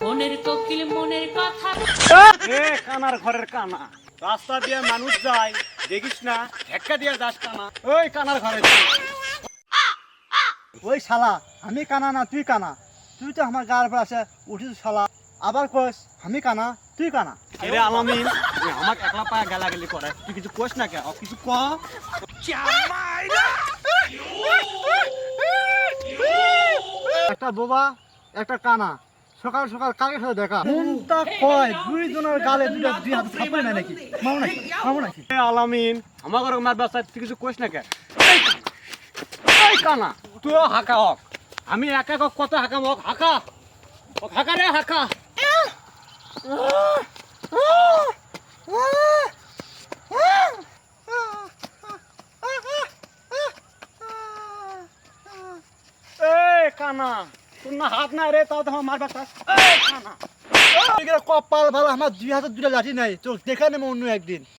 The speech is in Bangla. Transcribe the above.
মনের কোকিল মনের কথা। এ কানার ঘরের কানা, রাস্তা দিয়ে মানুষ যায় দেখিস না, ধাক্কা দিয়ে যাস কানা। ওই কানার ঘরে ওই শালা, আমি কানা না তুই কানা। তুই তো আমার গার উপর আসে উঠিস শালা, আবার কস আমি কানা তুই কানা। এরে আলামিন, তুই আমাকে একলা পায়া গালাগালি করে, তুই কিছু কোস না কে? কিছু ক। একটা বোবা একটা কানা, সকাল সকাল কাকে সাথে দেখা কোনটা কয় দুইজনের গালে দুই হাতে থাপড়ে নাই নাকি? মামু নাকি? এ আলামিন, আমার ঘরে মার বাচ্চা, তুই কিছু কোস না কে? এই কানা, তুইও হাঁকা হক। আমি একা একা কত হাঁকাম হক, হাঁকা হাঁকা রে হাঁকা। এই কানা, তোর না হাত নাই রে, তাও তো আমার মার বাচ্চা। এই কানা, কপাল ভালো, আমার দুই হাতে দুটা লাঠি নাই, চল দেখে নেবো অন্য একদিন।